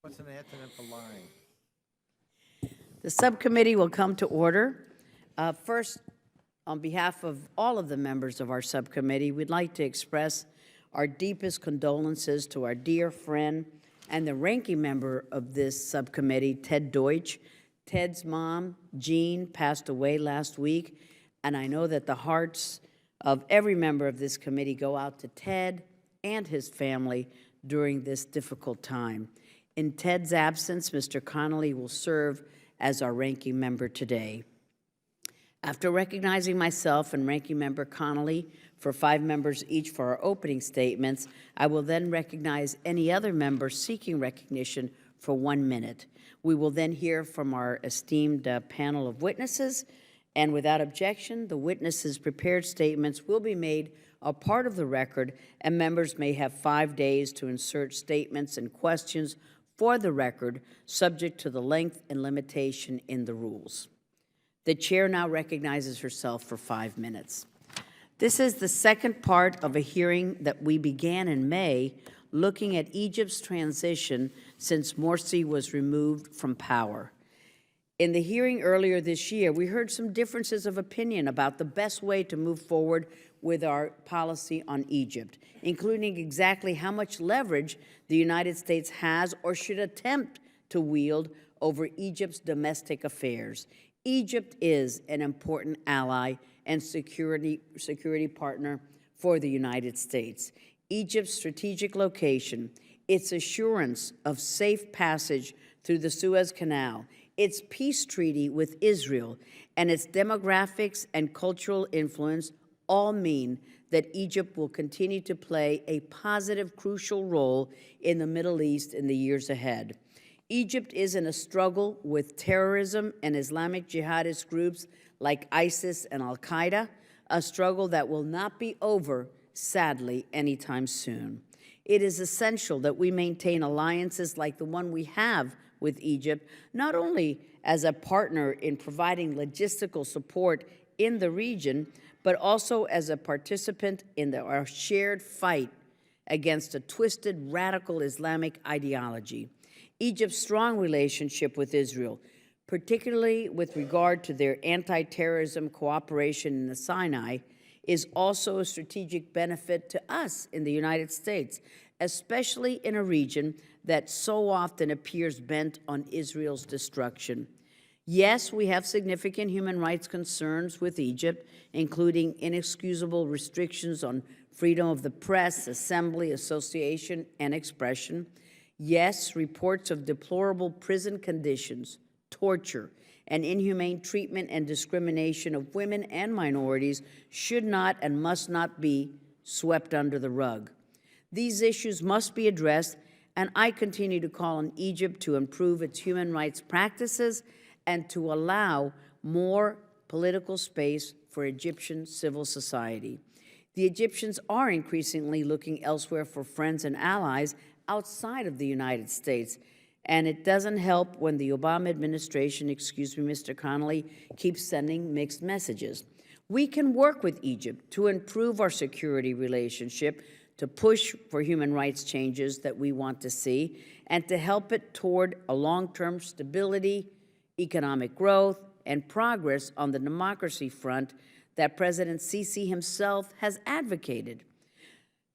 What's an antonym for lying? The subcommittee will come to order. First, on behalf of all of the members of our subcommittee, we'd like to express our deepest condolences to our dear friend and the ranking member of this subcommittee, Ted Deutsch. Ted's mom, Jean, passed away last week, and I know that the hearts of every member of this committee go out to Ted and his family during this difficult time. In Ted's absence, Mr. Connolly will serve as our ranking member today. After recognizing myself and Ranking Member Connolly for 5 members each for our opening statements, I will then recognize any other member seeking recognition for 1 minute. We will then hear from our esteemed panel of witnesses, and without objection, the witnesses' prepared statements will be made a part of the record, and members may have 5 days to insert statements and questions for the record, subject to the length and limitation in the rules. The chair now recognizes herself for 5 minutes. This is the second part of a hearing that we began in May, looking at Egypt's transition since Morsi was removed from power. In the hearing earlier this year, we heard some differences of opinion about the best way to move forward with our policy on Egypt, including exactly how much leverage the United States has or should attempt to wield over Egypt's domestic affairs. Egypt is an important ally and security partner for the United States. Egypt's strategic location, its assurance of safe passage through the Suez Canal, its peace treaty with Israel, and its demographics and cultural influence all mean that Egypt will continue to play a positive, crucial role in the Middle East in the years ahead. Egypt is in a struggle with terrorism and Islamic jihadist groups like ISIS and Al-Qaeda, a struggle that will not be over, sadly, anytime soon. It is essential that we maintain alliances like the one we have with Egypt, not only as a partner in providing logistical support in the region, but also as a participant in our shared fight against a twisted, radical Islamic ideology. Egypt's strong relationship with Israel, particularly with regard to their anti-terrorism cooperation in the Sinai, is also a strategic benefit to us in the United States, especially in a region that so often appears bent on Israel's destruction. Yes, we have significant human rights concerns with Egypt, including inexcusable restrictions on freedom of the press, assembly, association, and expression. Yes, reports of deplorable prison conditions, torture, and inhumane treatment and discrimination of women and minorities should not and must not be swept under the rug. These issues must be addressed, and I continue to call on Egypt to improve its human rights practices and to allow more political space for Egyptian civil society. The Egyptians are increasingly looking elsewhere for friends and allies outside of the United States, and it doesn't help when the Obama administration, excuse me, Mr. Connolly, keeps sending mixed messages. We can work with Egypt to improve our security relationship, to push for human rights changes that we want to see, and to help it toward a long-term stability, economic growth, and progress on the democracy front that President Sisi himself has advocated.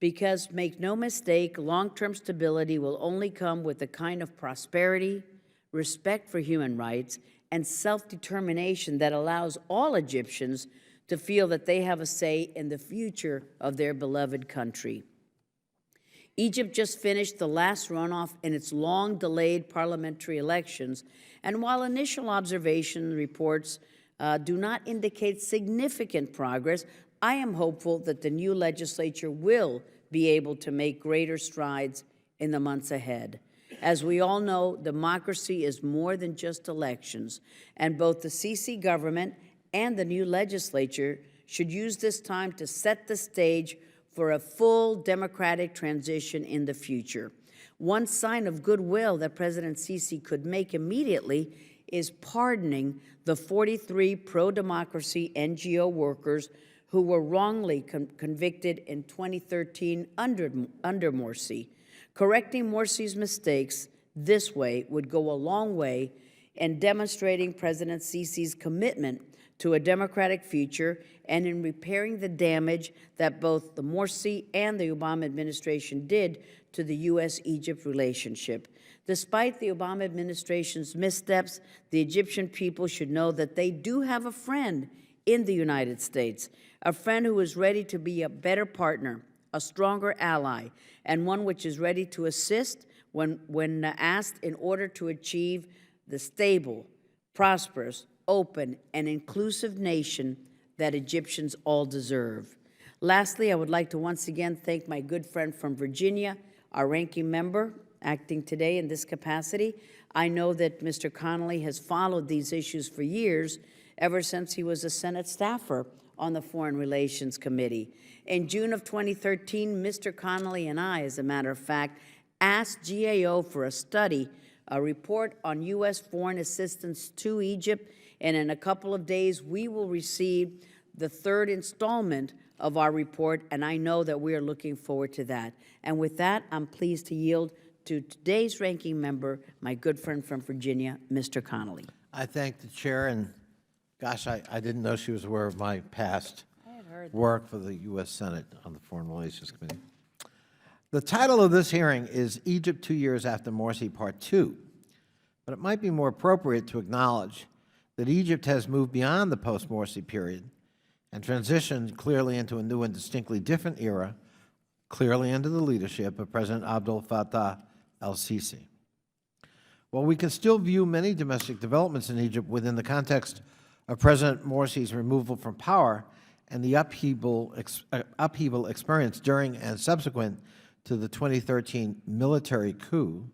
Because, make no mistake, long-term stability will only come with the kind of prosperity, respect for human rights, and self-determination that allows all Egyptians to feel that they have a say in the future of their beloved country. Egypt just finished the last runoff in its long-delayed parliamentary elections, and while initial observation reports do not indicate significant progress, I am hopeful that the new legislature will be able to make greater strides in the months ahead. As we all know, democracy is more than just elections, and both the Sisi government and the new legislature should use this time to set the stage for a full democratic transition in the future. One sign of goodwill that President Sisi could make immediately is pardoning the 43 pro-democracy NGO workers who were wrongly convicted in 2013 under Morsi. Correcting Morsi's mistakes this way would go a long way in demonstrating President Sisi's commitment to a democratic future and in repairing the damage that both the Morsi and the Obama administration did to the U.S.-Egypt relationship. Despite the Obama administration's missteps, the Egyptian people should know that they do have a friend in the United States, a friend who is ready to be a better partner, a stronger ally, and one which is ready to assist when asked in order to achieve the stable, prosperous, open, and inclusive nation that Egyptians all deserve. Lastly, I would like to once again thank my good friend from Virginia, our ranking member, acting today in this capacity. I know that Mr. Connolly has followed these issues for years, ever since he was a Senate staffer on the Foreign Relations Committee. In June of 2013, Mr. Connolly and I, as a matter of fact, asked GAO for a study, a report on U.S. foreign assistance to Egypt, and in a couple of days, we will receive the third installment of our report, and I know that we are looking forward to that. And with that, I'm pleased to yield to today's ranking member, my good friend from Virginia, Mr. Connolly. I thank the chair, and gosh, I didn't know she was aware of my past work for the U.S. Senate on the Foreign Relations Committee. The title of this hearing is Egypt 2 Years After Morsi, Part 2, but it might be more appropriate to acknowledge that Egypt has moved beyond the post-Morsi period and transitioned clearly into a new and distinctly different era, clearly under the leadership of President Abdel Fattah el-Sisi. While we can still view many domestic developments in Egypt within the context of President Morsi's removal from power and the upheaval experienced during and subsequent to the 2013 military coup,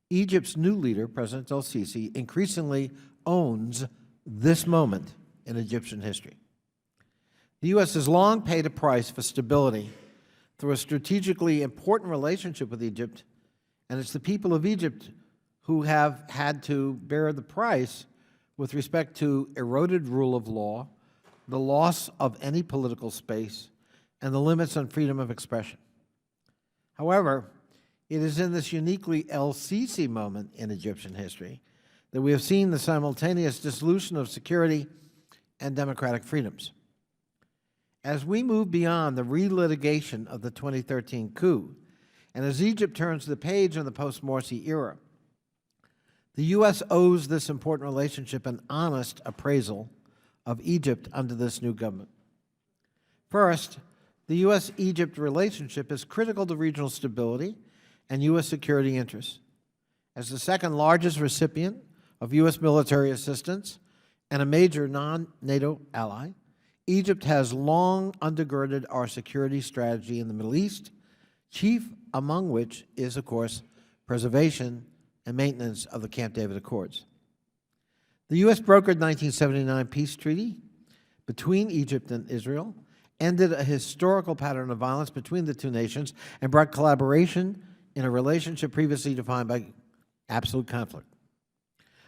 Egypt's new leader, President el-Sisi, increasingly owns this moment in Egyptian history. The U.S. has long paid a price for stability through a strategically important relationship with Egypt, and it's the people of Egypt who have had to bear the price with respect to eroded rule of law, the loss of any political space, and the limits on freedom of expression. However, it is in this uniquely el-Sisi moment in Egyptian history that we have seen the simultaneous dissolution of security and democratic freedoms. As we move beyond the relitigation of the 2013 coup, and as Egypt turns the page in the post-Morsi era, the U.S. owes this important relationship an honest appraisal of Egypt under this new government. First, the U.S.-Egypt relationship is critical to regional stability and U.S. security interests. As the second largest recipient of U.S. military assistance and a major non-NATO ally, Egypt has long undergirded our security strategy in the Middle East, chief among which is, of course, preservation and maintenance of the Camp David Accords. The U.S. brokered 1979 peace treaty between Egypt and Israel ended a historical pattern of violence between the two nations and brought collaboration in a relationship previously defined by absolute conflict.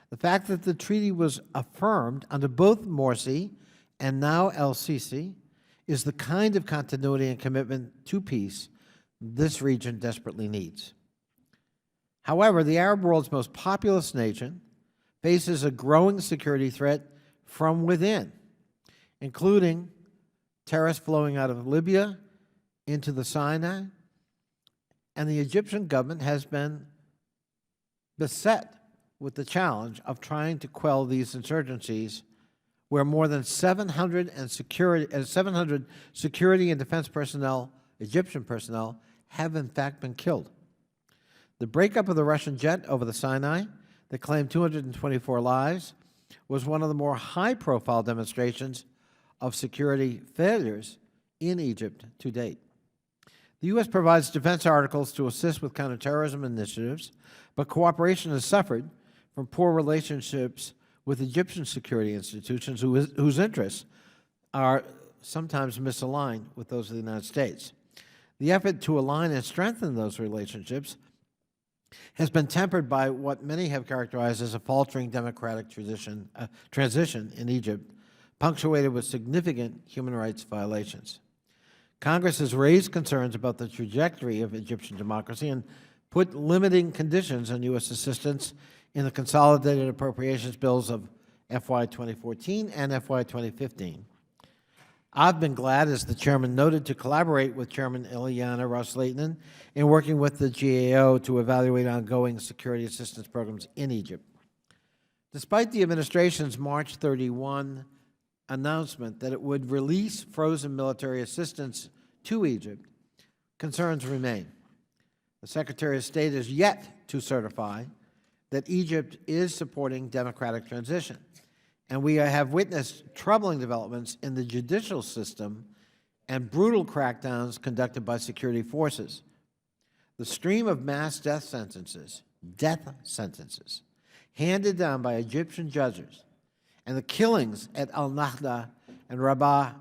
The fact that the treaty was affirmed under both Morsi and now el-Sisi is the kind of continuity and commitment to peace this region desperately needs. However, the Arab world's most populous nation faces a growing security threat from within, including terrorists flowing out of Libya into the Sinai, and the Egyptian government has been beset with the challenge of trying to quell these insurgencies, where more than 700 security and defense personnel, Egyptian personnel, have in fact been killed. The breakup of the Russian jet over the Sinai that claimed 224 lives was one of the more high-profile demonstrations of security failures in Egypt to date. The U.S. provides defense articles to assist with counterterrorism initiatives, but cooperation has suffered from poor relationships with Egyptian security institutions whose interests are sometimes misaligned with those of the United States. The effort to align and strengthen those relationships has been tempered by what many have characterized as a faltering democratic transition in Egypt, punctuated with significant human rights violations. Congress has raised concerns about the trajectory of Egyptian democracy, and put limiting conditions on U.S. assistance in the consolidated appropriations bills of FY 2014 and FY 2015. I've been glad, as the chairman noted, to collaborate with Chairman Ileana Ros-Lehtinen in working with the GAO to evaluate ongoing security assistance programs in Egypt. Despite the administration's March 31 announcement that it would release frozen military assistance to Egypt, concerns remain. The Secretary of State is yet to certify that Egypt is supporting democratic transition, and we have witnessed troubling developments in the judicial system and brutal crackdowns conducted by security forces. The stream of mass death sentences, handed down by Egyptian judges, and the killings at al-Nahda and Rabah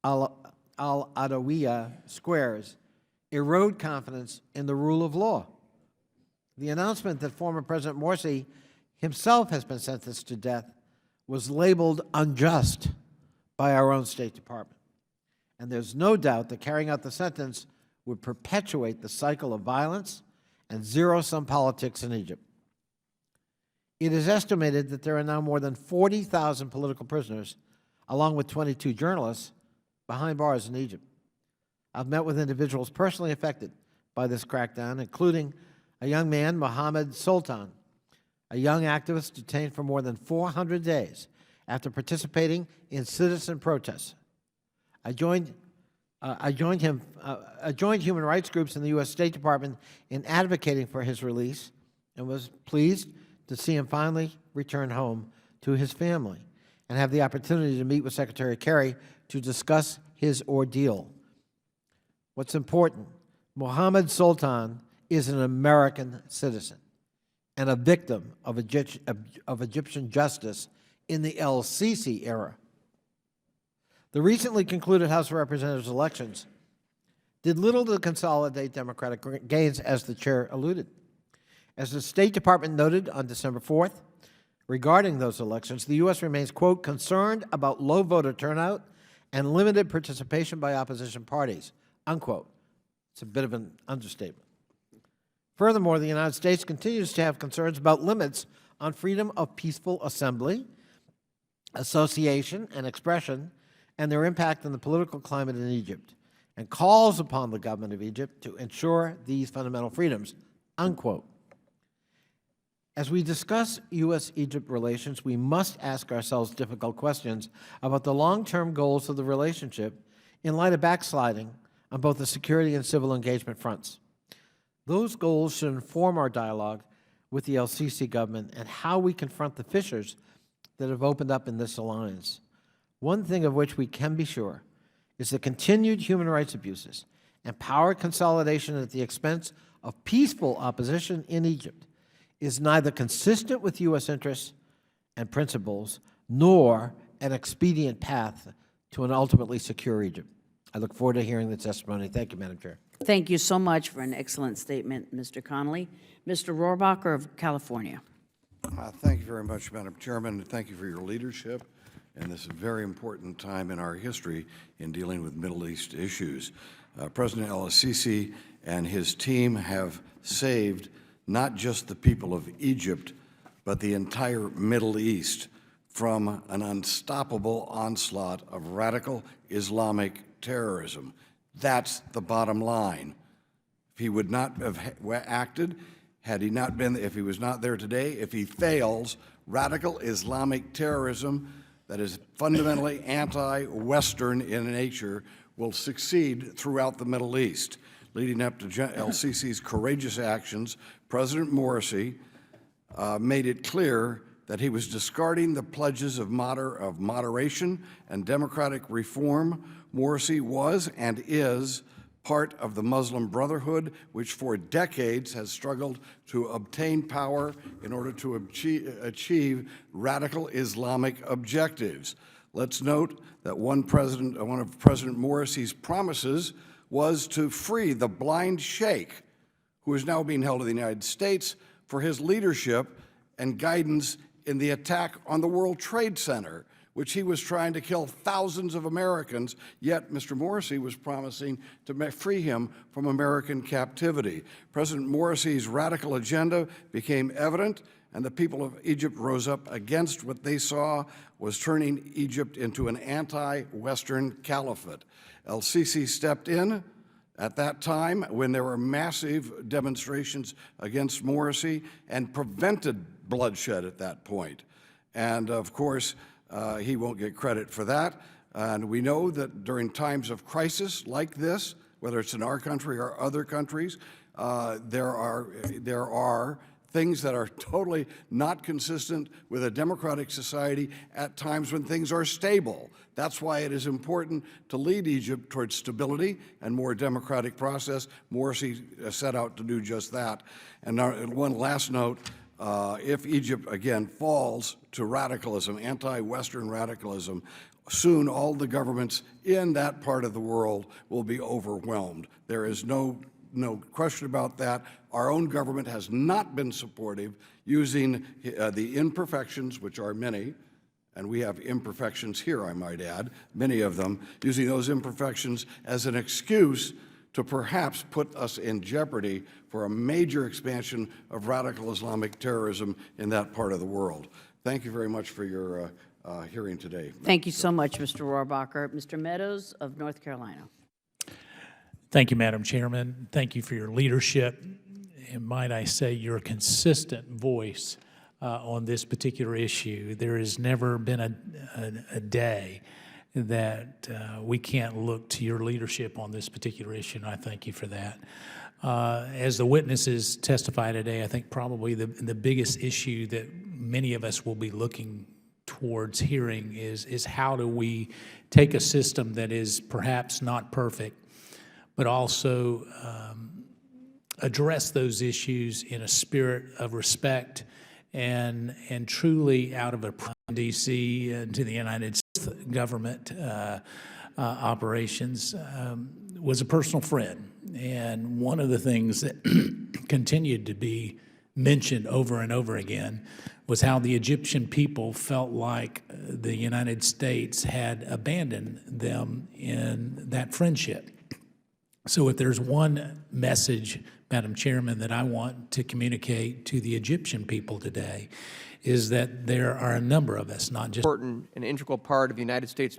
al-Adawiya squares erode confidence in the rule of law. The announcement that former President Morsi himself has been sentenced to death was labeled unjust by our own State Department. And there's no doubt that carrying out the sentence would perpetuate the cycle of violence and zero-sum politics in Egypt. It is estimated that there are now more than 40,000 political prisoners, along with 22 journalists, behind bars in Egypt. I've met with individuals personally affected by this crackdown, including a young man, Mohammed Sultan, a young activist detained for more than 400 days after participating in citizen protests. I joined human rights groups in the U.S. State Department in advocating for his release and was pleased to see him finally return home to his family and have the opportunity to meet with Secretary Kerry to discuss his ordeal. What's important, Mohammed Sultan is an American citizen and a victim of Egyptian justice in the El-Sisi era. The recently concluded House of Representatives elections did little to consolidate democratic gains, as the chair alluded. As the State Department noted on December 4th, regarding those elections, the U.S. remains, quote, concerned about low voter turnout and limited participation by opposition parties, unquote. It's a bit of an understatement. Furthermore, the United States continues to have concerns about limits on freedom of peaceful assembly, association, and expression, and their impact on the political climate in Egypt, and calls upon the government of Egypt to ensure these fundamental freedoms, unquote. As we discuss U.S.-Egypt relations, we must ask ourselves difficult questions about the long-term goals of the relationship in light of backsliding on both the security and civil engagement fronts. Those goals should inform our dialogue with the El-Sisi government and how we confront the fissures that have opened up in this alliance. One thing of which we can be sure is the continued human rights abuses and power consolidation at the expense of peaceful opposition in Egypt is neither consistent with U.S. interests and principles nor an expedient path to an ultimately secure Egypt. I look forward to hearing the testimony. Thank you, Madam Chair. Thank you so much for an excellent statement, Mr. Connolly. Mr. Rohrabacher of California. Thank you very much, Madam Chairman, and thank you for your leadership in this very important time in our history in dealing with Middle East issues. President El-Sisi and his team have saved not just the people of Egypt, but the entire Middle East from an unstoppable onslaught of radical Islamic terrorism. That's the bottom line. If he would not have acted, had he not been, if he was not there today, if he fails, radical Islamic terrorism that is fundamentally anti-Western in nature will succeed throughout the Middle East. Leading up to El-Sisi's courageous actions, President Morsi made it clear that he was discarding the pledges of moderation and democratic reform. Morsi was and is part of the Muslim Brotherhood, which for decades has struggled to obtain power in order to achieve radical Islamic objectives. Let's note that one of President Morsi's promises was to free the blind sheikh, who is now being held in the United States for his leadership and guidance in the attack on the World Trade Center, which he was trying to kill thousands of Americans, yet Mr. Morsi was promising to free him from American captivity. President Morsi's radical agenda became evident, and the people of Egypt rose up against what they saw was turning Egypt into an anti-Western caliphate. El-Sisi stepped in at that time when there were massive demonstrations against Morsi and prevented bloodshed at that point. And of course, he won't get credit for that. And we know that during times of crisis like this, whether it's in our country or other countries, there are things that are totally not consistent with a democratic society at times when things are stable. That's why it is important to lead Egypt towards stability and more democratic process. Morsi set out to do just that. And one last note, if Egypt again falls to radicalism, anti-Western radicalism, soon all the governments in that part of the world will be overwhelmed. There is no question about that. Our own government has not been supportive, using the imperfections, which are many, and we have imperfections here, I might add, many of them, using those imperfections as an excuse to perhaps put us in jeopardy for a major expansion of radical Islamic terrorism in that part of the world. Thank you very much for your hearing today. Thank you so much, Mr. Rohrabacher. Mr. Meadows of North Carolina. Thank you, Madam Chairman. Thank you for your leadership, and might I say your consistent voice on this particular issue. There has never been a day that we can't look to your leadership on this particular issue, and I thank you for that. As the witnesses testify today, I think probably the biggest issue that many of us will be looking towards hearing is how do we take a system that is perhaps not perfect, but also address those issues in a spirit of respect and truly out of a D.C. and to the United States government operations, was a personal friend. And one of the things that continued to be mentioned over and over again was how the Egyptian people felt like the United States had abandoned them in that friendship. So if there's one message, Madam Chairman, that I want to communicate to the Egyptian people today is that there are a number of us, not just important and integral part of the United States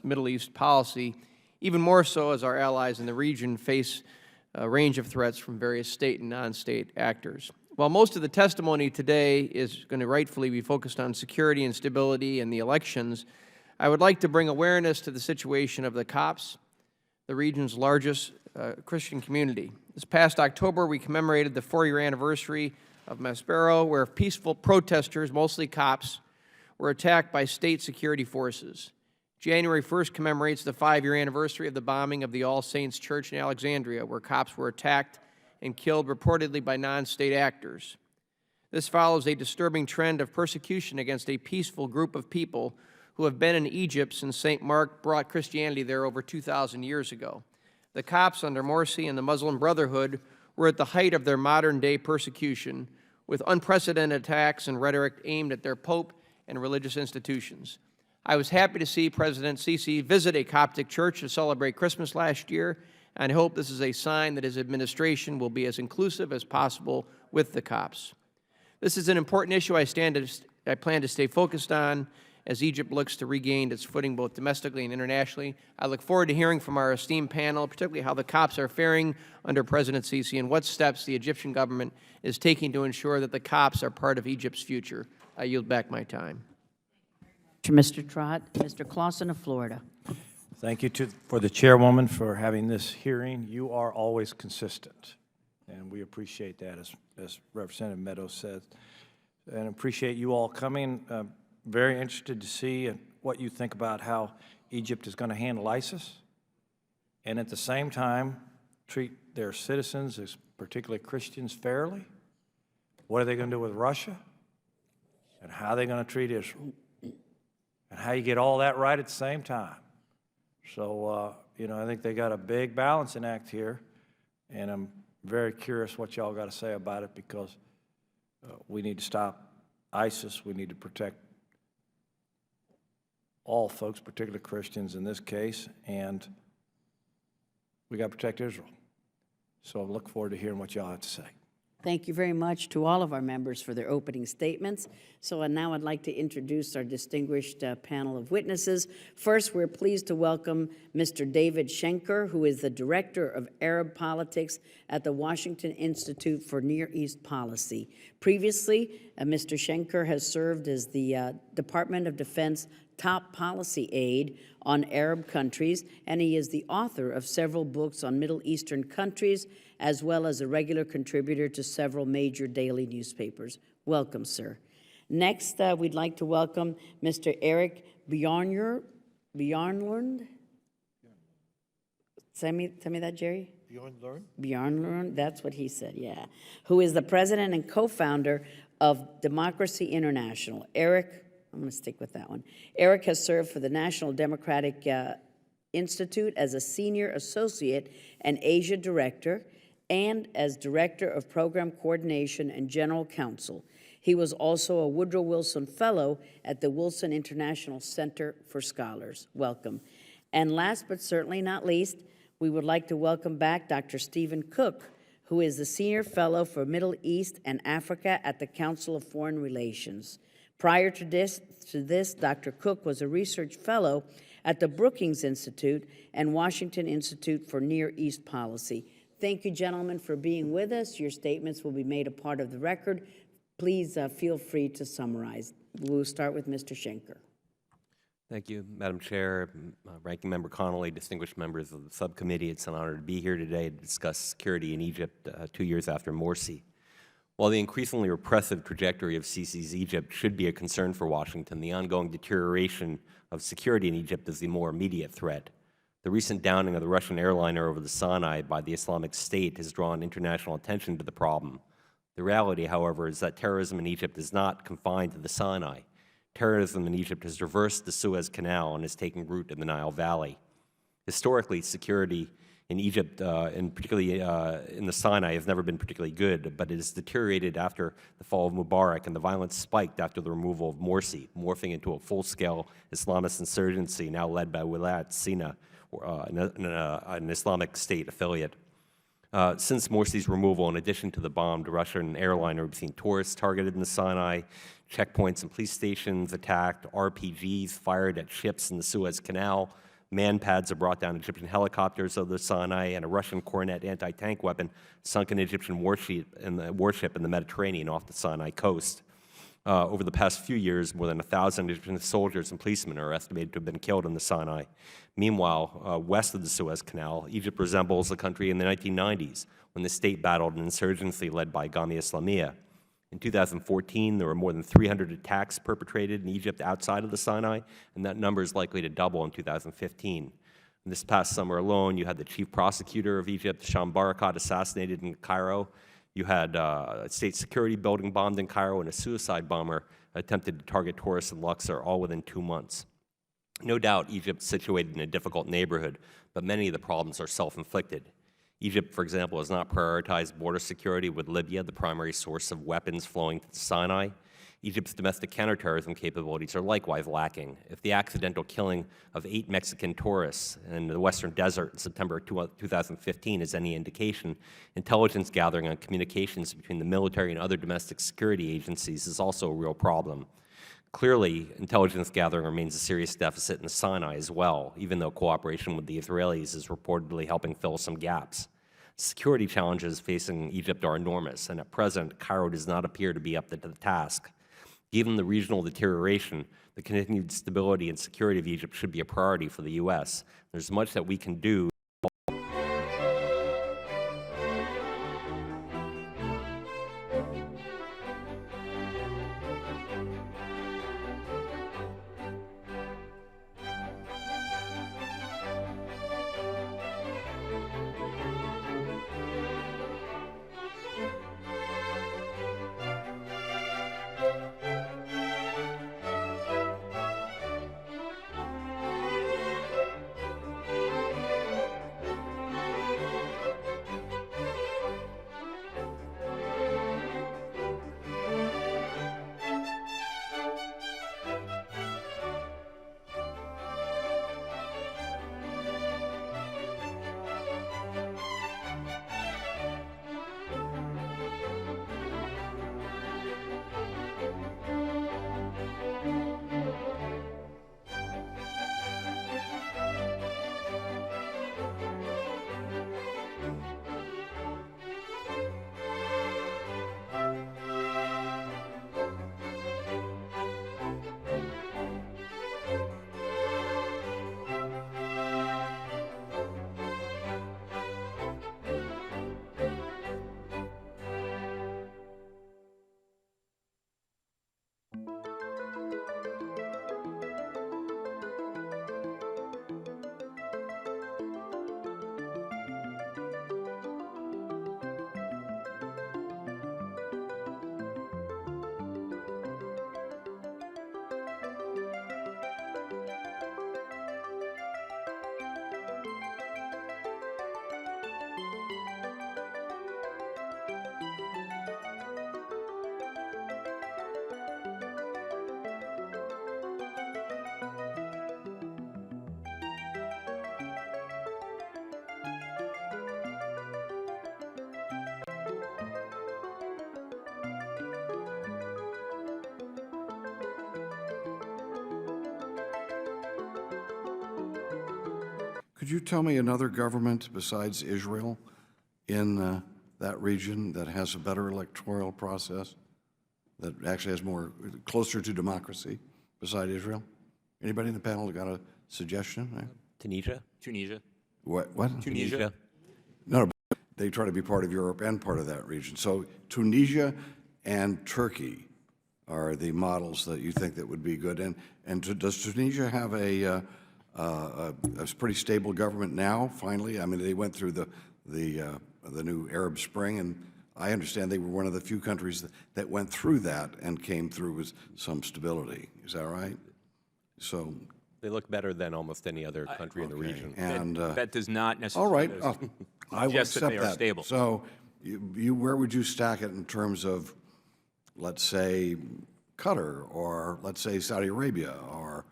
Middle East policy, even more so as our allies in the region face a range of threats from various state and non-state actors. While most of the testimony today is going to rightfully be focused on security and stability and the elections, I would like to bring awareness to the situation of the Copts, the region's largest Christian community. This past October, we commemorated the 4-year anniversary of Maspero, where peaceful protesters, mostly Copts, were attacked by state security forces. January 1st commemorates the 5-year anniversary of the bombing of the All Saints Church in Alexandria, where Copts were attacked and killed reportedly by non-state actors. This follows a disturbing trend of persecution against a peaceful group of people who have been in Egypt since St. Mark brought Christianity there over 2,000 years ago. The Copts under Morsi and the Muslim Brotherhood were at the height of their modern-day persecution, with unprecedented attacks and rhetoric aimed at their pope and religious institutions. I was happy to see President Sisi visit a Coptic church to celebrate Christmas last year, and I hope this is a sign that his administration will be as inclusive as possible with the Copts. This is an important issue I plan to stay focused on as Egypt looks to regain its footing both domestically and internationally. I look forward to hearing from our esteemed panel, particularly how the Copts are faring under President Sisi and what steps the Egyptian government is taking to ensure that the Copts are part of Egypt's future. I yield back my time. Mr. Trott. Mr. Clausen of Florida. Thank you for the chairwoman for having this hearing. You are always consistent, and we appreciate that, as Representative Meadows said, and appreciate you all coming. Very interested to see what you think about how Egypt is going to handle ISIS, and at the same time treat their citizens, as particularly Christians, fairly. What are they going to do with Russia, and how are they going to treat Israel, and how you get all that right at the same time. So, you know, I think they got a big balancing act here, and I'm very curious what y'all got to say about it, because we need to stop ISIS. We need to protect all folks, particularly Christians in this case, and we got to protect Israel. So I look forward to hearing what y'all have to say. Thank you very much to all of our members for their opening statements. So now I'd like to introduce our distinguished panel of witnesses. First, we're pleased to welcome Mr. David Schenker, who is the Director of Arab Politics at the Washington Institute for Near East Policy. Previously, Mr. Schenker has served as the Department of Defense top policy aide on Arab countries, and he is the author of several books on Middle Eastern countries, as well as a regular contributor to several major daily newspapers. Welcome, sir. Next, we'd like to welcome Mr. Eric Bjornlund. Tell me that, Jerry? Bjornlund, that's what he said, yeah. Who is the president and co-founder of Democracy International. Eric, I'm going to stick with that one. Eric has served for the National Democratic Institute as a senior associate and Asia director, and as Director of Program Coordination and General Counsel. He was also a Woodrow Wilson Fellow at the Wilson International Center for Scholars. Welcome. And last but certainly not least, we would like to welcome back Dr. Stephen Cook, who is the Senior Fellow for Middle East and Africa at the Council of Foreign Relations. Prior to this, Dr. Cook was a research fellow at the Brookings Institute and Washington Institute for Near East Policy. Thank you, gentlemen, for being with us. Your statements will be made a part of the record. Please feel free to summarize. We'll start with Mr. Schenker. Thank you, Madam Chair, Ranking Member Connolly, distinguished members of the subcommittee. It's an honor to be here today to discuss security in Egypt 2 years after Morsi. While the increasingly repressive trajectory of Sisi's Egypt should be a concern for Washington, the ongoing deterioration of security in Egypt is the more immediate threat. The recent downing of the Russian airliner over the Sinai by the Islamic State has drawn international attention to the problem. The reality, however, is that terrorism in Egypt is not confined to the Sinai. Terrorism in Egypt has traversed the Suez Canal and is taking root in the Nile Valley. Historically, security in Egypt, and particularly in the Sinai, has never been particularly good, but it has deteriorated after the fall of Mubarak, and the violence spiked after the removal of Morsi, morphing into a full-scale Islamist insurgency now led by Wilayat Sina, an Islamic State affiliate. Since Morsi's removal, in addition to the bombed Russian airliner, we've seen tourists targeted in the Sinai, checkpoints and police stations attacked, RPGs fired at ships in the Suez Canal, man-pads have brought down Egyptian helicopters over the Sinai, and a Russian Cornet anti-tank weapon sunk an Egyptian warship in the Mediterranean off the Sinai coast. Over the past few years, more than 1,000 Egyptian soldiers and policemen are estimated to have been killed in the Sinai. Meanwhile, west of the Suez Canal, Egypt resembles a country in the 1990s when the state battled an insurgency led by Ghamia Islamiyah. In 2014, there were more than 300 attacks perpetrated in Egypt outside of the Sinai, and that number is likely to double in 2015. And this past summer alone, you had the chief prosecutor of Egypt, Sham Barakat, assassinated in Cairo. You had a state security building bombed in Cairo, and a suicide bomber attempted to target tourists in Luxor, all within 2 months. No doubt Egypt's situated in a difficult neighborhood, but many of the problems are self-inflicted. Egypt, for example, has not prioritized border security with Libya, the primary source of weapons flowing to the Sinai. Egypt's domestic counterterrorism capabilities are likewise lacking. If the accidental killing of 8 Mexican tourists in the Western Desert in September 2015 is any indication, intelligence gathering on communications between the military and other domestic security agencies is also a real problem. Clearly, intelligence gathering remains a serious deficit in the Sinai as well, even though cooperation with the Israelis is reportedly helping fill some gaps. Security challenges facing Egypt are enormous, and at present, Cairo does not appear to be up to the task. Given the regional deterioration, the continued stability and security of Egypt should be a priority for the U.S. There's much that we can do. Could you tell me another government besides Israel in that region that has a better electoral process, that actually has more, closer to democracy beside Israel? Anybody in the panel got a suggestion? Tunisia? Tunisia. What? Tunisia. No, but they try to be part of Europe and part of that region. So Tunisia and Turkey are the models that you think that would be good. Does Tunisia have a pretty stable government now, finally? I mean, they went through the new Arab Spring, and I understand they were one of the few countries that went through that and came through with some stability. Is that right? So They look better than almost any other country in the region. And That does not all necessarily right, I will suggest that accept they are that. stable. So where would you stack it in terms of, let's say, Qatar, or let's say Saudi Arabia, or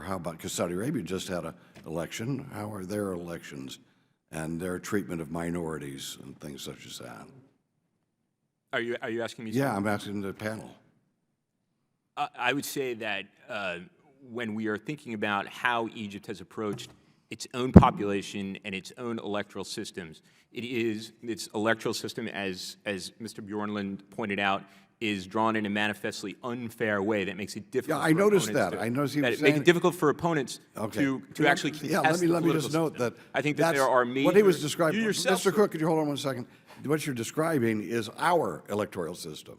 how about, because Saudi Arabia just had an election, how are their elections and their treatment of minorities and things such as that? Are you asking me? Yeah, I'm asking the panel. I would say that when we are thinking about how Egypt has approached its own population and its own electoral systems, its electoral system, as Mr. Bjornlund pointed out, is drawn in a manifestly unfair way that makes it difficult. Yeah, I for noticed opponents that. to- I noticed he was that make saying- it difficult for opponents Okay. to actually contest Yeah, let me the political just note system. that. I think that there are major. What he was describing, You yourself, Mr. sir. Cook, could you hold on one second? What you're describing is our electoral system.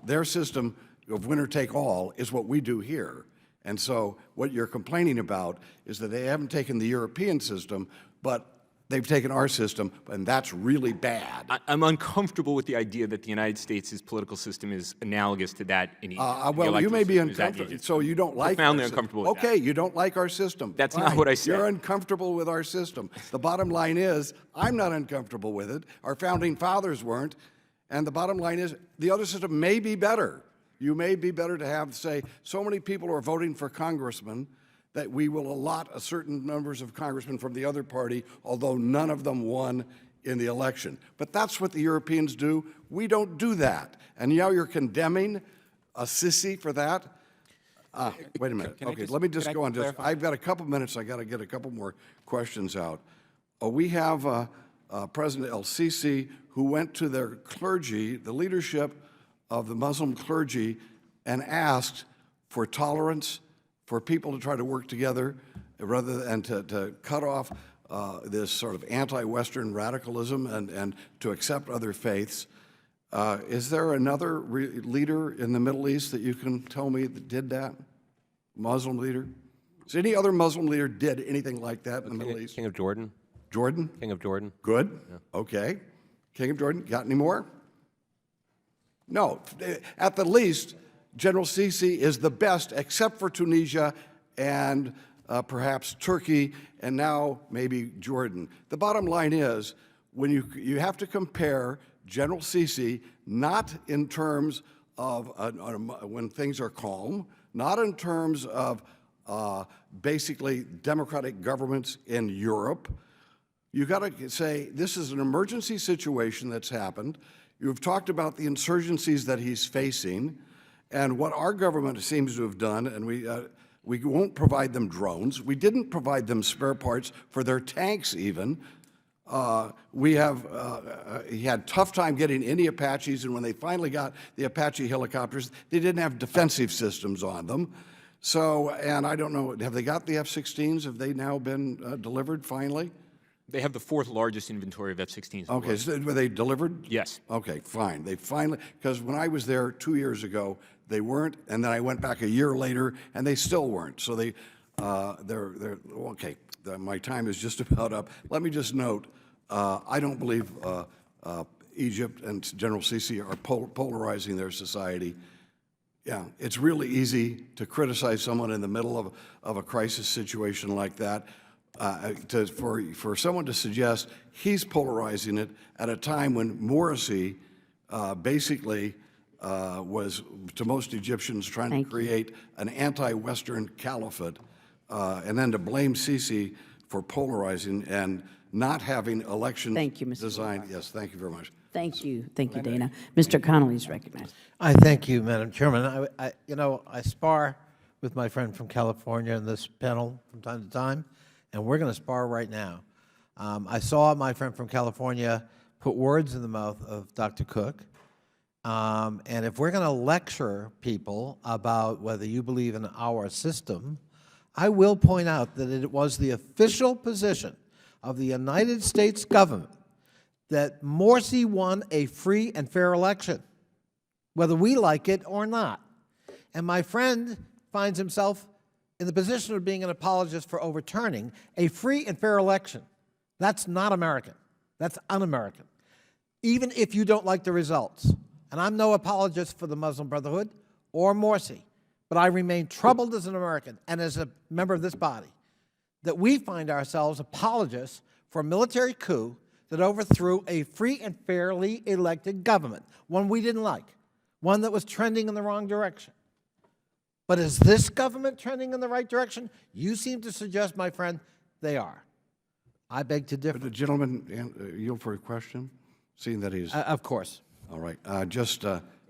Their system of winner take all is what we do here. And so what you're complaining about is that they haven't taken the European system, but they've taken our system, and that's really bad. I'm uncomfortable with the idea that the United States' political system is analogous to that in Egypt. The Well, you electoral may be system is that in uncomfortable, Egypt. so you don't like our Profoundly system. uncomfortable with that. Okay, you don't like our system. That's not Fine. what I said. You're uncomfortable with our system. The bottom line is, I'm not uncomfortable with it. Our founding fathers weren't. And the bottom line is, the other system may be better. You may be better to have, say, so many people are voting for congressmen that we will allot a certain numbers of congressmen from the other party, although none of them won in the election. But that's what the Europeans do. We don't do that. And now you're condemning a sissy for that? Wait a minute. Okay, let me just go on. I've got a couple minutes. I got to get a couple more questions out. We have President El-Sisi, who went to their clergy, the leadership of the Muslim clergy, and asked for tolerance, for people to try to work together, rather than to cut off this sort of anti-Western radicalism and to accept other faiths. Is there another leader in the Middle East that you can tell me that did that? Muslim leader? Has any other Muslim leader did anything like that in the Middle East? King of Jordan? Jordan? King of Jordan? Good. Okay. King of Jordan. Got any more? No. At the least, General Sisi is the best, except for Tunisia and perhaps Turkey, and now maybe Jordan. The bottom line is, when you have to compare General Sisi not in terms of when things are calm, not in terms of basically democratic governments in Europe. You got to say this is an emergency situation that's happened. You've talked about the insurgencies that he's facing, and what our government seems to have done, and we won't provide them drones. We didn't provide them spare parts for their tanks even. He had tough time getting any Apaches, and when they finally got the Apache helicopters, they didn't have defensive systems on them. So, and I don't know, have they got the F-16s? Have they now been delivered finally? They have the fourth largest inventory of F-16s. in the Okay, world. so were they delivered? Yes. Okay, fine. They finally, because when I was there 2 years ago, they weren't, and then I went back a year later, and they still weren't. So they're okay. My time is just about up. Let me just note, I don't believe Egypt and General Sisi are polarizing their society. Yeah, it's really easy to criticize someone in the middle of a crisis situation like that. For someone to suggest he's polarizing it at a time when Morsi basically was, to most Egyptians, trying to create an anti-Western caliphate, and then to blame Sisi for polarizing and not having elections designed. Yes, thank you very much. Thank you, Dana. Mr. Connolly is recognized. I thank you, Madam Chairman. I spar with my friend from California in this panel from time to time, and we're going to spar right now. I saw my friend from California put words in the mouth of Dr. Cook. And if we're going to lecture people about whether you believe in our system, I will point out that it was the official position of the United States government that Morsi won a free and fair election, whether we like it or not. And my friend finds himself in the position of being an apologist for overturning a free and fair election. That's not American. That's un-American, even if you don't like the results. And I'm no apologist for the Muslim Brotherhood or Morsi, but I remain troubled as an American and as a member of this body that we find ourselves apologists for a military coup that overthrew a free and fairly elected government, one we didn't like, one that was trending in the wrong direction. But is this government trending in the right direction? You seem to suggest, my friend, they are. I beg to differ. But the gentleman yield for a question, seeing that he's... Of course. All right.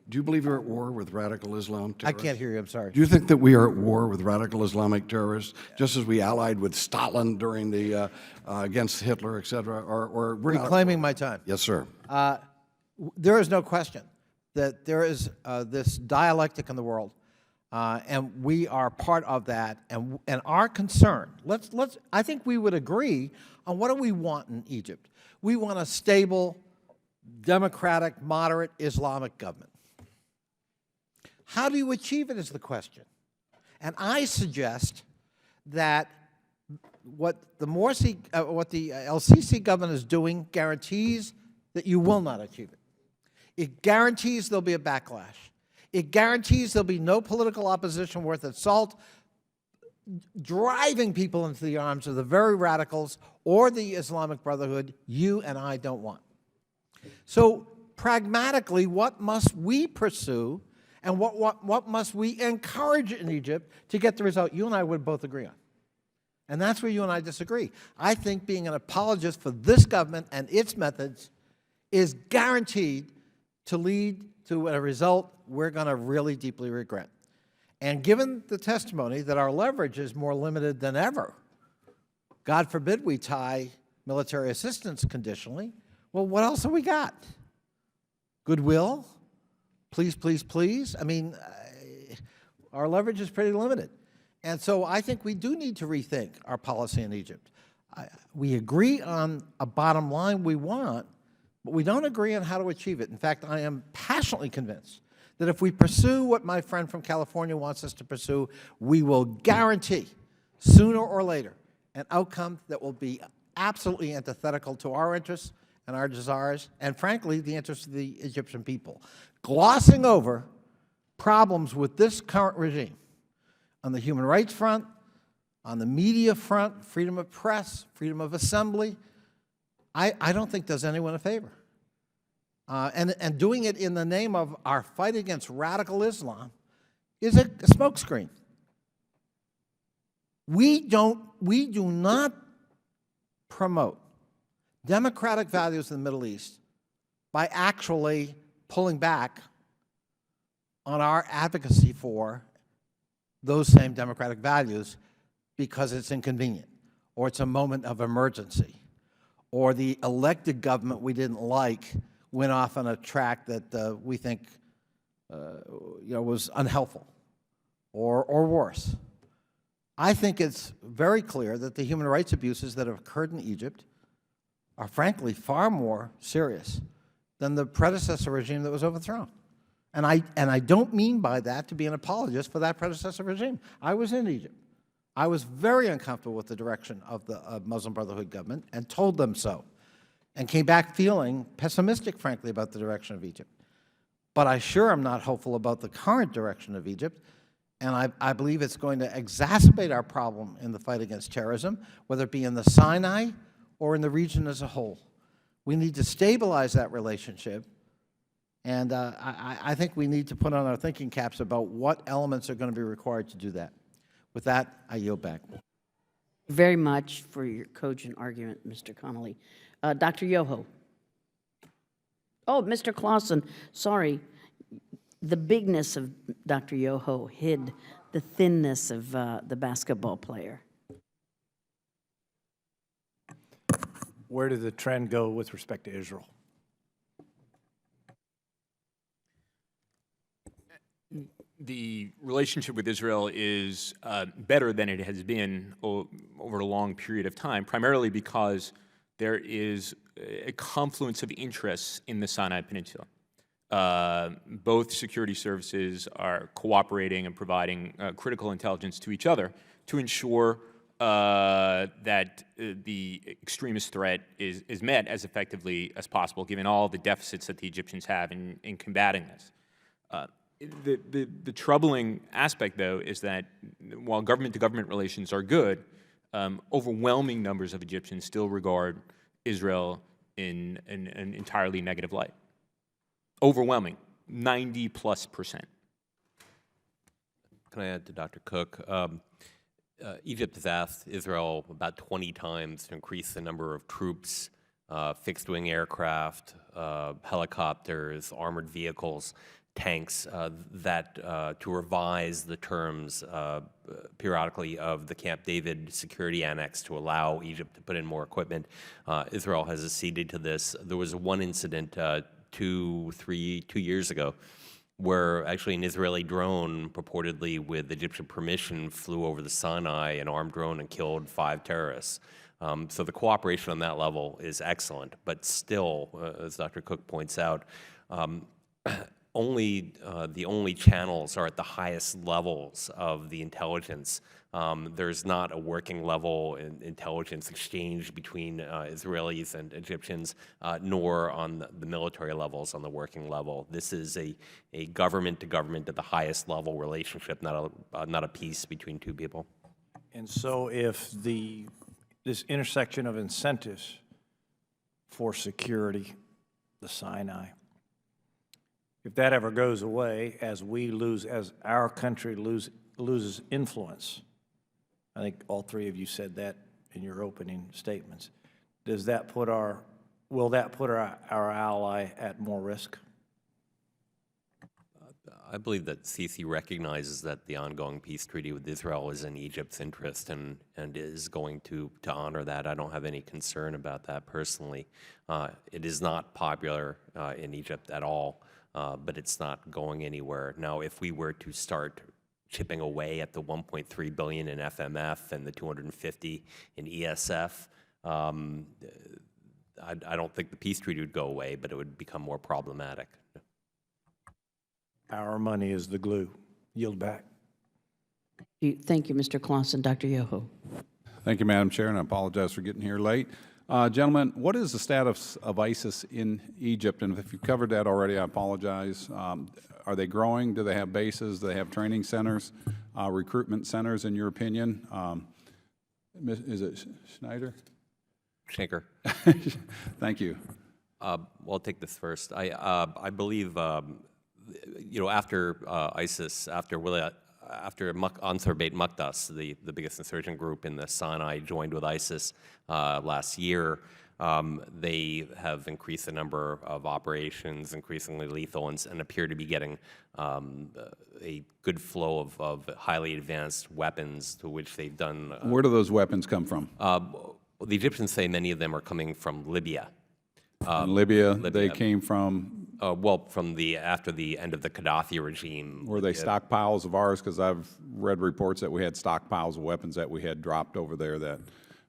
Do you believe we're at war with radical Islam I terrorists? can't hear you, I'm sorry. Do you think that we are at war with radical Islamic terrorists, just as we allied with Stalin during the, against Hitler, et cetera, or we're not? Reclaiming my time. Yes, sir. There is no question that there is this dialectic in the world, and we are part of that. And our concern, I think we would agree on what do we want in Egypt. We want a stable, democratic, moderate Islamic government. How do you achieve it is the question. And I suggest that what the LCC government is doing guarantees that you will not achieve it. It guarantees there'll be a backlash. It guarantees there'll be no political opposition worth its salt, driving people into the arms of the very radicals or the Islamic Brotherhood you and I don't want. So pragmatically, what must we pursue and what must we encourage in Egypt to get the result you and I would both agree on? And that's where you and I disagree. I think being an apologist for this government and its methods is guaranteed to lead to a result we're going to really deeply regret. And given the testimony that our leverage is more limited than ever, God forbid we tie military assistance conditionally, well, what else have we got? Goodwill? Please, please, please? I mean, our leverage is pretty limited. And so I think we do need to rethink our policy in Egypt. We agree on a bottom line we want, but we don't agree on how to achieve it. In fact, I am passionately convinced that if we pursue what my friend from California wants us to pursue, we will guarantee, sooner or later, an outcome that will be absolutely antithetical to our interests and our desires, and frankly, the interests of the Egyptian people. Glossing over problems with this current regime on the human rights front, on the media front, freedom of press, freedom of assembly, I don't think does anyone a favor. And doing it in the name of our fight against radical Islam is a smokescreen. We do not promote democratic values in the Middle East by actually pulling back on our advocacy for those same democratic values because it's inconvenient, or it's a moment of emergency, or the elected government we didn't like went off on a track that we think was unhelpful, or worse. I think it's very clear that the human rights abuses that have occurred in Egypt are frankly far more serious than the predecessor regime that was overthrown. And I don't mean by that to be an apologist for that predecessor regime. I was in Egypt. I was very uncomfortable with the direction of the Muslim Brotherhood government and told them so, and came back feeling pessimistic, frankly, about the direction of Egypt. But I sure am not hopeful about the current direction of Egypt, and I believe it's going to exacerbate our problem in the fight against terrorism, whether it be in the Sinai or in the region as a whole. We need to stabilize that relationship, and I think we need to put on our thinking caps about what elements are going to be required to do that. With that, I yield back. Very much for your cogent argument, Mr. Connolly. Dr. Yoho. Oh, Mr. Clausen, sorry. The bigness of Dr. Yoho hid the thinness of the basketball player. where did the trend go with respect to Israel? The relationship with Israel is better than it has been over a long period of time, primarily because there is a confluence of interests in the Sinai Peninsula. Both security services are cooperating and providing critical intelligence to each other to ensure that the extremist threat is met as effectively as possible, given all the deficits that the Egyptians have in combating this. The troubling aspect, though, is that while government-to-government relations are good, overwhelming numbers of Egyptians still regard Israel in an entirely negative light. Overwhelming, 90+%. Can I add to Dr. Cook? Egypt has asked Israel about 20 times to increase the number of troops, fixed-wing aircraft, helicopters, armored vehicles, tanks, to revise the terms periodically of the Camp David security annex to allow Egypt to put in more equipment. Israel has acceded to this. There was one incident 2 years ago where actually an Israeli drone, purportedly with Egyptian permission, flew over the Sinai, an armed drone, and killed 5 terrorists. So the cooperation on that level is excellent, but still, as Dr. Cook points out, the only channels are at the highest levels of the intelligence. There's not a working level intelligence exchange between Israelis and Egyptians, nor on the military levels on the working level. This is a government-to-government at the highest level relationship, not a peace between two people. And so if this intersection of incentives for security, the Sinai, if that ever goes away, as our country loses influence, I think all three of you said that in your opening statements, will that put our ally at more risk? I believe that Sisi recognizes that the ongoing peace treaty with Israel is in Egypt's interest and is going to honor that. I don't have any concern about that personally. It is not popular in Egypt at all. But it's not going anywhere. Now, if we were to start chipping away at the $1.3 billion in FMF and the $250 in ESF, I don't think the peace treaty would go away, but it would become more problematic. Our money is the glue. Yield back. Thank you, Mr. Clausen. Dr. Yoho. Thank you, Madam Chair, and I apologize for getting here late. Gentlemen, what is the status of ISIS in Egypt? And if you've covered that already, I apologize. Are they growing? Do they have bases? Do they have training centers, recruitment centers, in your opinion? Is it Schneider? Schenker. Thank you. Well, I'll take this first. I believe, after ISIS, after Ansar Beit Maqdas, the biggest insurgent group in the Sinai, joined with ISIS last year, they have increased the number of operations, increasingly lethal, and appear to be getting a good flow of highly advanced weapons, to which they've done. Where do those weapons come from? The Egyptians say many of them are coming from Libya. Libya, they came from? From after the end of the Gaddafi regime. Were they stockpiles of ours? Because I've read reports that we had stockpiles of weapons that we had dropped over there that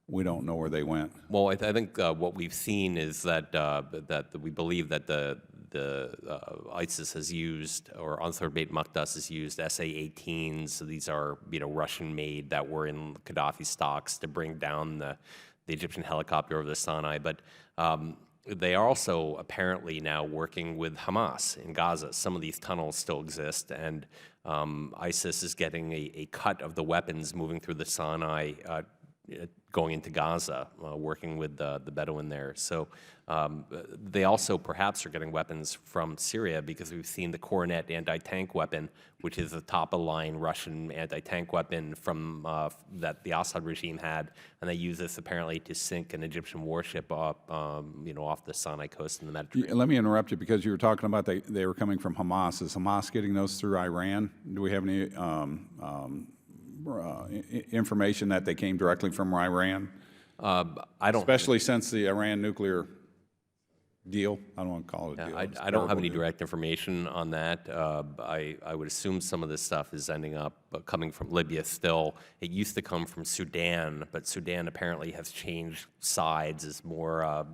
we don't know where they went. Well, I think what we've seen is that we believe that the ISIS has used, or Ansar Beit Maqdas has used SA-18s. So these are Russian-made that were in Gaddafi stocks to bring down the Egyptian helicopter over the Sinai. But they are also apparently now working with Hamas in Gaza. Some of these tunnels still exist, and ISIS is getting a cut of the weapons moving through the Sinai, going into Gaza, working with the Bedouin there. So they also perhaps are getting weapons from Syria, because we've seen the Coronet anti-tank weapon, which is a top-of-line Russian anti-tank weapon from that the Assad regime had, and they use this apparently to sink an Egyptian warship up, off the Sinai coast in the Mediterranean. Let me interrupt you, because you were talking about they were coming from Hamas. Is Hamas getting those through Iran? Do we have any information that they came directly from Iran? I don't. Especially since the Iran nuclear deal. I don't want to call it a Yeah, deal. I It's a don't have terrible any deal. direct information on that. I would assume some of this stuff is ending up coming from Libya still. It used to come from Sudan, but Sudan apparently has changed sides, is more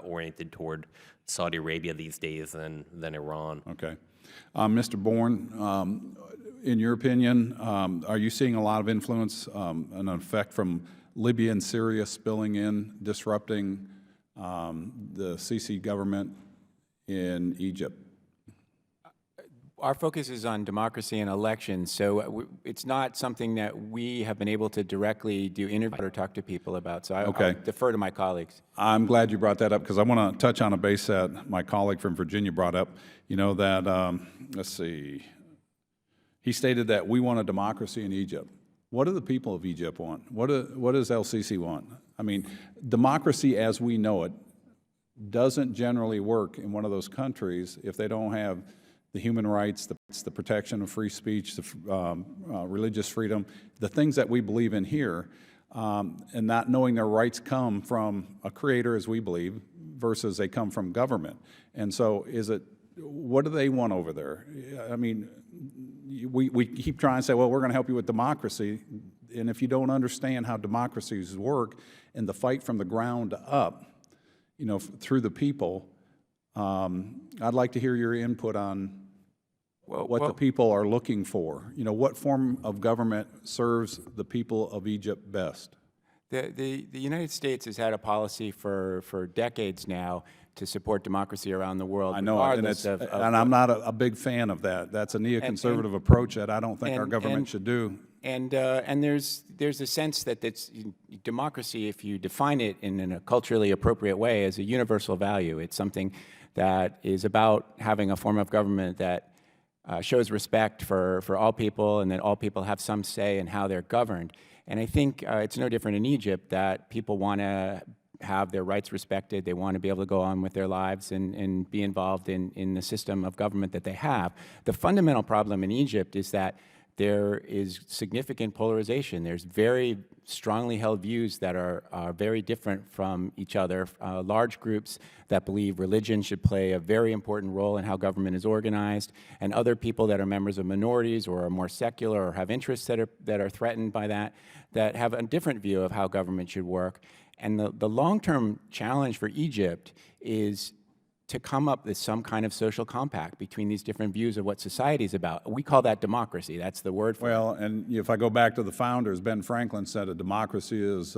oriented toward Saudi Arabia these days than Iran. Okay. Mr. Bourne, in your opinion, are you seeing a lot of influence, an effect from Libya and Syria spilling in, disrupting the Sisi government in Egypt? Our focus is on democracy and elections, so it's not something that we have been able to directly do interviews or talk to people about, so I'll defer to my colleagues. I'm glad you brought that up because I want to touch on a base that my colleague from Virginia brought up. You know that, let's see, he stated that we want a democracy in Egypt. What do the people of Egypt want? What does El-Sisi want? I mean, democracy as we know it doesn't generally work in one of those countries if they don't have the human rights, the protection of free speech, the religious freedom, the things that we believe in here, and not knowing their rights come from a creator, as we believe, versus they come from government. And so what do they want over there? I mean, we keep trying to say, well, we're going to help you with democracy, and if you don't understand how democracies work and the fight from the ground up, you know, through the people, I'd like to hear your input on what the people are looking for. You know, what form of government serves the people of Egypt best? The United States has had a policy for decades now to support democracy around the world. I know, and, and I'm not a big fan of that. That's a neoconservative approach that I don't think our government should do. And there's a sense that democracy, if you define it in a culturally appropriate way, is a universal value. It's something that is about having a form of government that shows respect for all people, and that all people have some say in how they're governed. And I think it's no different in Egypt, that people want to have their rights respected. They want to be able to go on with their lives and be involved in the system of government that they have. The fundamental problem in Egypt is that there is significant polarization. There's very strongly held views that are very different from each other. Large groups that believe religion should play a very important role in how government is organized, and other people that are members of minorities or are more secular or have interests that are threatened by that have a different view of how government should work. And the long-term challenge for Egypt is to come up with some kind of social compact between these different views of what society is about. We call that democracy. That's the word for it. Well, and if I go back to the founders, Ben Franklin said a democracy is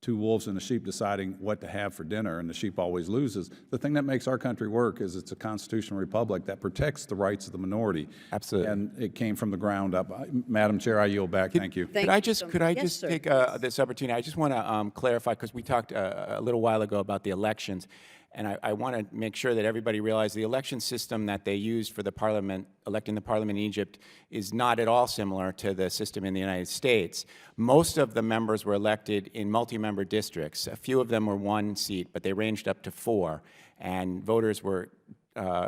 two wolves and a sheep deciding what to have for dinner, and the sheep always loses. The thing that makes our country work is it's a constitutional republic that protects the rights of the minority. Absolutely. And it came from the ground up. Madam Chair, I yield back. Thank you. Could I just Yes, sir. take this opportunity? I just want to clarify, because we talked a little while ago about the elections, and I want to make sure that everybody realizes the election system that they used for the parliament, electing the parliament in Egypt, is not at all similar to the system in the United States. Most of the members were elected in multi-member districts. A few of them were one seat, but they ranged up to 4, and voters were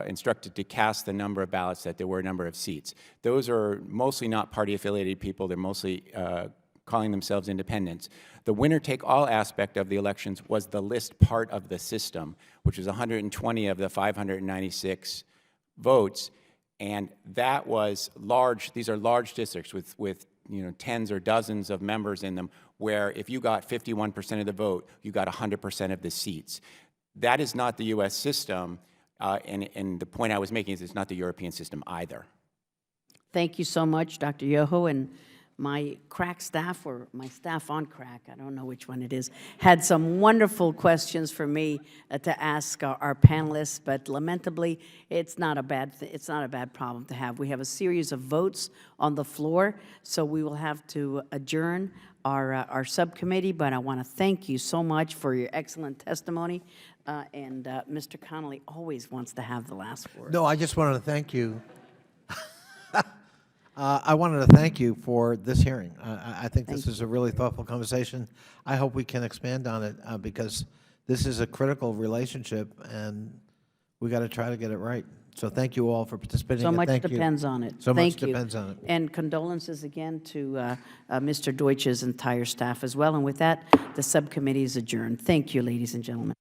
instructed to cast the number of ballots that there were a number of seats. Those are mostly not party-affiliated people. They're mostly calling themselves independents. The winner-take-all aspect of the elections was the list part of the system, which was 120 of the 596 votes, and that was large. These are large districts with tens or dozens of members in them, where if you got 51% of the vote, you got 100% of the seats. That is not the U.S. system, and the point I was making is it's not the European system either. Thank you so much, Dr. Yoho, and my crack staff, or my staff on crack, I don't know which one it is, had some wonderful questions for me to ask our panelists, but lamentably, it's not a bad problem to have. We have a series of votes on the floor, so we will have to adjourn our subcommittee, but I want to thank you so much for your excellent testimony, and Mr. Connolly always wants to have the last word. No, I just wanted to thank you. I wanted to thank you for this hearing. I think this is a really thoughtful conversation. I hope we can expand on it because this is a critical relationship, and we got to try to get it right. So thank you all for participating. So and much thank you. depends on it. So much Thank you. depends on it. And condolences again to Mr. Deutsch's entire staff as well. And with that, the subcommittee is adjourned. Thank you, ladies and gentlemen.